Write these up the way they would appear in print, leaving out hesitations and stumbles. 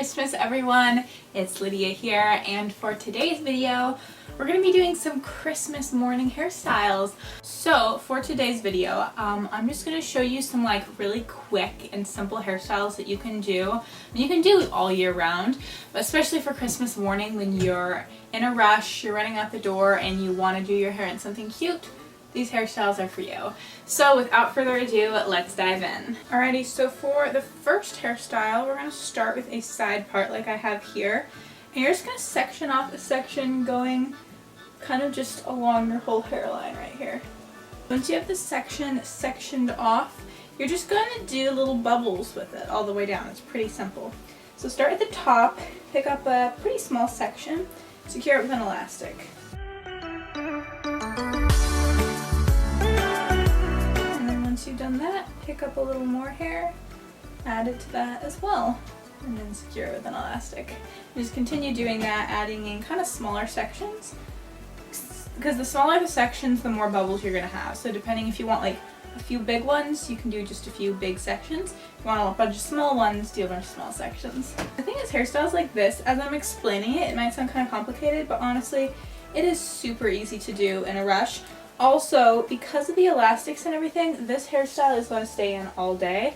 Christmas, everyone. It's Lydia here, and for today's video we're going to be doing some Christmas morning hairstyles. So for today's video I'm just going to show you some really quick and simple hairstyles that you can do. And you can do all year round, but especially for Christmas morning when you're in a rush, you're running out the door and you want to do your hair in something cute. These hairstyles are for you. So without further ado, let's dive in. Alrighty, so for the first hairstyle, we're going to start with a side part like I have here. And you're just going to section off a section going kind of just along your whole hairline right here. Once you have this section sectioned off, you're just going to do little bubbles with it all the way down. It's pretty simple. So start at the top, pick up a pretty small section, secure it with an elastic. Once you've done that, pick up a little more hair, add it to that as well, and then secure it with an elastic. And just continue doing that, adding in kind of smaller sections, because the smaller the sections, the more bubbles you're going to have. So depending if you want a few big ones, you can do just a few big sections. If you want a bunch of small ones, do a bunch of small sections. The thing is, hairstyles like this, as I'm explaining it, it might sound kind of complicated, but honestly, it is super easy to do in a rush. Also, because of the elastics and everything, this hairstyle is going to stay in all day.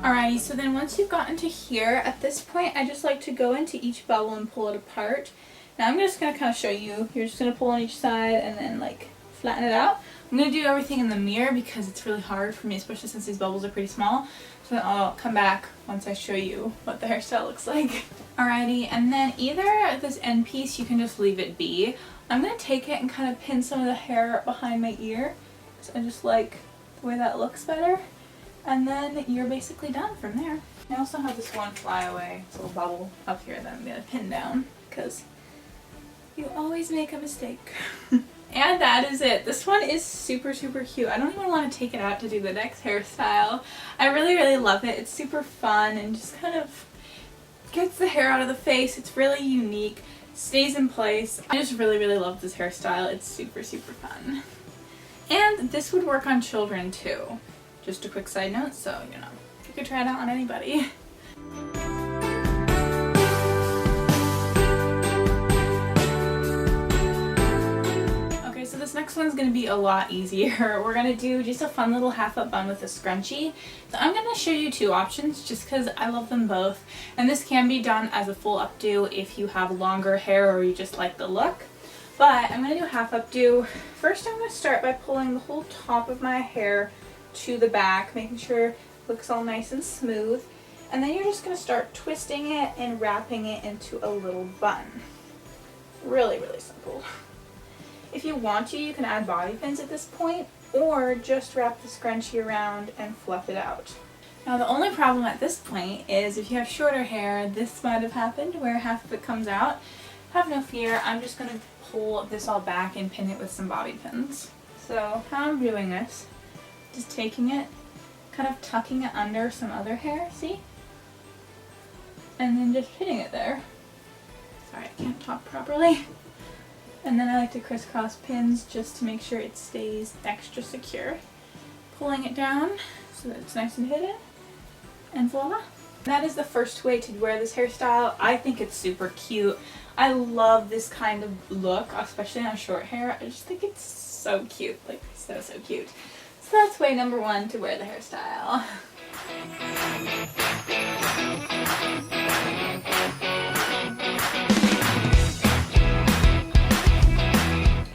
Alrighty, so then once you've gotten to here, at this point I just like to go into each bubble and pull it apart. Now I'm just going to kind of show you. You're just going to pull on each side and then flatten it out. I'm going to do everything in the mirror because it's really hard for me, especially since these bubbles are pretty small. So I'll come back once I show you what the hairstyle looks like. Alrighty, and then either this end piece, you can just leave it be. I'm going to take it and kind of pin some of the hair behind my ear. So I just like the way that looks better. And then you're basically done from there. I also have this one flyaway, this little bubble up here that I'm going to pin down because you always make a mistake. And that is it. This one is super cute. I don't even want to take it out to do the next hairstyle. I really love it. It's super fun and just kind of gets the hair out of the face. It's really unique, stays in place. I just really love this hairstyle. It's super fun. And this would work on children too. Just a quick side note, so you could try it out on anybody. So this next one's going to be a lot easier. We're going to do just a fun little half up bun with a scrunchie. So I'm going to show you two options just because I love them both. And this can be done as a full updo if you have longer hair or you just like the look. But I'm going to do half updo. First I'm going to start by pulling the whole top of my hair to the back, making sure it looks all nice and smooth. And then you're just going to start twisting it and wrapping it into a little bun. Really simple. If you want to, you can add bobby pins at this point, or just wrap the scrunchie around and fluff it out. Now the only problem at this point is if you have shorter hair, this might have happened where half of it comes out. Have no fear, I'm just going to pull this all back and pin it with some bobby pins. So how I'm doing this, just taking it, kind of tucking it under some other hair, see? And then just pinning it there. Sorry, I can't talk properly. And then I like to crisscross pins just to make sure it stays extra secure. Pulling it down so that it's nice and hidden. And voila. That is the first way to wear this hairstyle. I think it's super cute. I love this kind of look, especially on short hair. I just think it's so cute. So cute. So that's way number one to wear the hairstyle.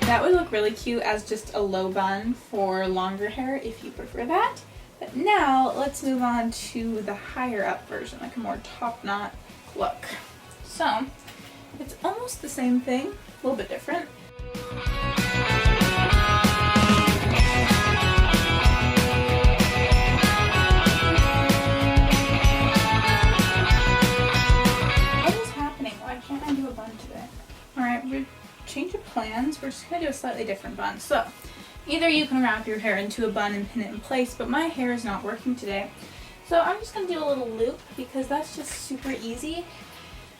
That would look really cute as just a low bun for longer hair if you prefer that. But now let's move on to the higher up version, like a more top knot look. So it's almost the same thing, a little bit different. What is happening? Why can't I do a bun today? Alright, change of plans. We're just going to do a slightly different bun. So either you can wrap your hair into a bun and pin it in place, but my hair is not working today. So I'm just going to do a little loop because that's just super easy.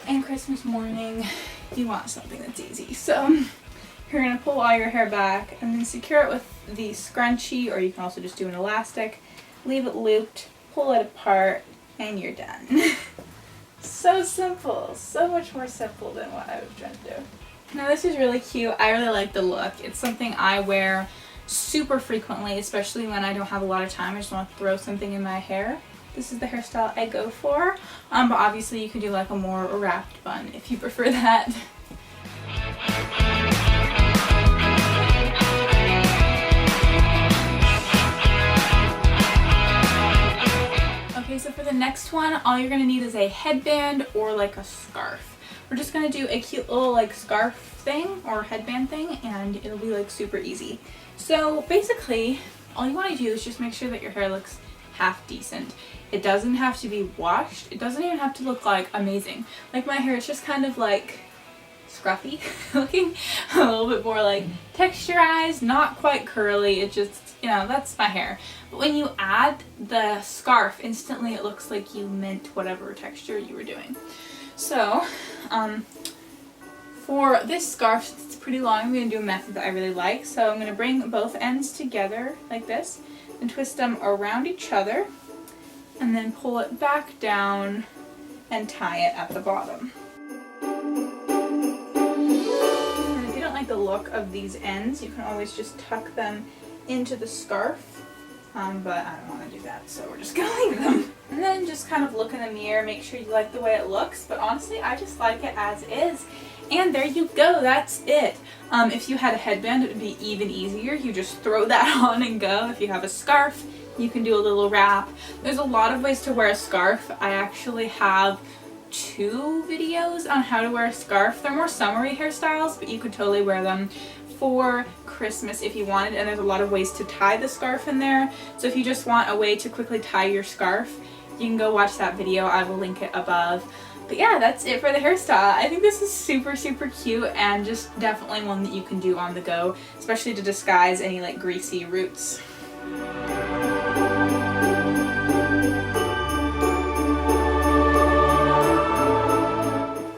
And Christmas morning, you want something that's easy. So you're going to pull all your hair back and then secure it with the scrunchie, or you can also just do an elastic. Leave it looped, pull it apart, and you're done. So simple, so much more simple than what I was trying to do. Now this is really cute. I really like the look. It's something I wear super frequently, especially when I don't have a lot of time. I just want to throw something in my hair. This is the hairstyle I go for. But obviously you could do like a more wrapped bun if you prefer that. Okay, so for the next one, all you're going to need is a headband or like a scarf. We're just going to do a cute little like scarf thing or headband thing, and it'll be like super easy. So basically, all you want to do is just make sure that your hair looks half decent. It doesn't have to be washed. It doesn't even have to look like amazing. Like my hair, it's just kind of like scruffy looking, a little bit more like texturized, not quite curly. It just, you know, that's my hair. But when you add the scarf, instantly it looks like you meant whatever texture you were doing. So, for this scarf, since it's pretty long, I'm going to do a method that I really like. So I'm going to bring both ends together like this and twist them around each other and then pull it back down and tie it at the bottom. And if you don't like the look of these ends, you can always just tuck them into the scarf. But I don't want to do that, so we're just going to leave them. And then just kind of look in the mirror, make sure you like the way it looks. But honestly, I just like it as is. And there you go, that's it. If you had a headband, it would be even easier. You just throw that on and go. If you have a scarf, you can do a little wrap. There's a lot of ways to wear a scarf. I actually have 2 videos on how to wear a scarf. They're more summery hairstyles, but you could totally wear them for Christmas if you wanted, and there's a lot of ways to tie the scarf in there. So if you just want a way to quickly tie your scarf, you can go watch that video. I will link it above. But yeah, that's it for the hairstyle. I think this is super, super cute and just definitely one that you can do on the go, especially to disguise any like greasy roots.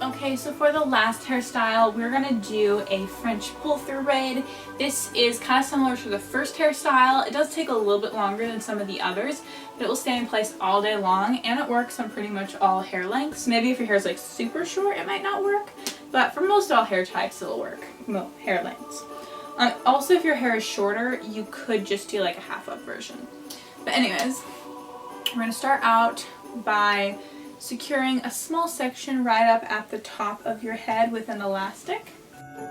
Okay, so for the last hairstyle, we're going to do a French pull-through braid. This is kind of similar to the first hairstyle. It does take a little bit longer than some of the others, but it will stay in place all day long, and it works on pretty much all hair lengths. Maybe if your hair is like super short, it might not work, but for most all hair types, it'll work. Well, hair lengths. Also, if your hair is shorter, you could just do like a half-up version. But anyways, we're going to start out by securing a small section right up at the top of your head with an elastic. And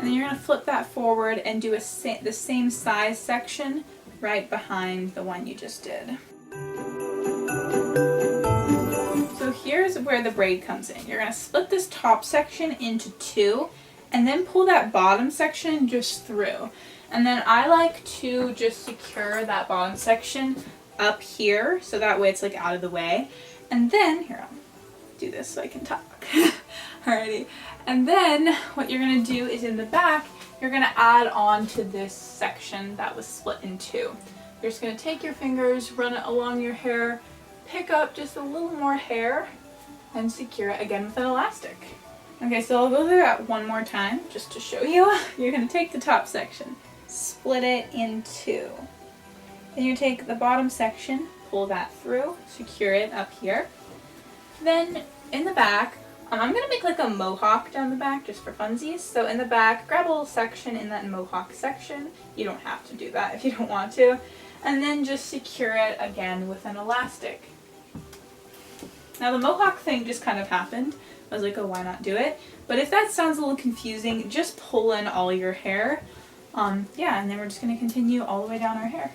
then you're going to flip that forward and do the same size section right behind the one you just did. So here's where the braid comes in. You're going to split this top section into 2 and then pull that bottom section just through. And then I like to just secure that bottom section up here, so that way it's like out of the way. And then, here, I'll do this so I can talk. Alrighty. And then what you're going to do is in the back, you're going to add on to this section that was split in 2. You're just going to take your fingers, run it along your hair, pick up just a little more hair, and secure it again with an elastic. Okay, so I'll go through that one more time just to show you. You're going to take the top section, split it in 2. Then you take the bottom section, pull that through, secure it up here. Then in the back, I'm going to make like a mohawk down the back just for funsies. So in the back, grab a little section in that mohawk section. You don't have to do that if you don't want to. And then just secure it again with an elastic. Now the mohawk thing just kind of happened. I was like, oh, why not do it? But if that sounds a little confusing, just pull in all your hair. Yeah, and then we're just going to continue all the way down our hair.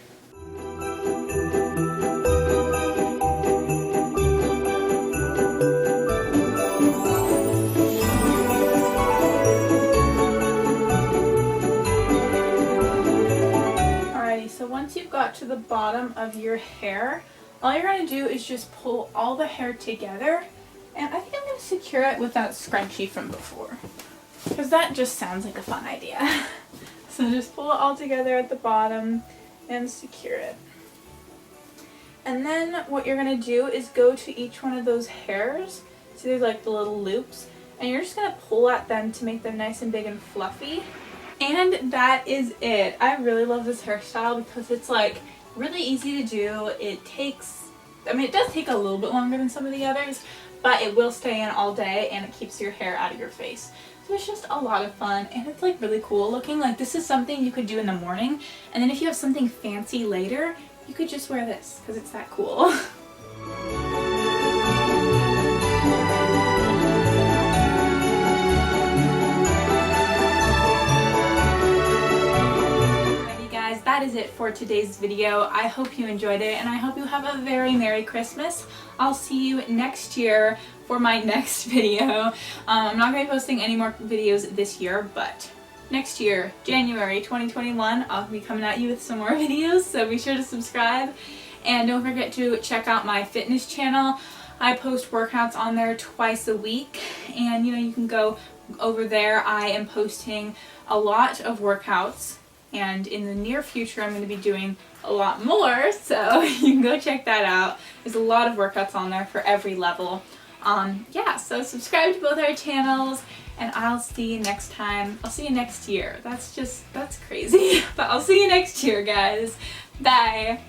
Alrighty, so once you've got to the bottom of your hair, all you're going to do is just pull all the hair together, and I think I'm going to secure it with that scrunchie from before, because that just sounds like a fun idea. So just pull it all together at the bottom and secure it. And then what you're going to do is go to each one of those hairs, see there's like the little loops, and you're just going to pull at them to make them nice and big and fluffy. And that is it. I really love this hairstyle because it's like really easy to do. It does take a little bit longer than some of the others, but it will stay in all day and it keeps your hair out of your face. So it's just a lot of fun, and it's like really cool looking. Like, this is something you could do in the morning, and then if you have something fancy later, you could just wear this because it's that cool. That is it for today's video. I hope you enjoyed it, and I hope you have a very Merry Christmas. I'll see you next year for my next video. I'm not going to be posting any more videos this year, but next year, January 2021, I'll be coming at you with some more videos, so be sure to subscribe. And don't forget to check out my fitness channel. I post workouts on there twice a week, and you can go over there. I am posting a lot of workouts, and in the near future I'm going to be doing a lot more, so you can go check that out. There's a lot of workouts on there for every level. Yeah, so subscribe to both our channels, and I'll see you next time. I'll see you next year. That's crazy. But I'll see you next year, guys. Bye.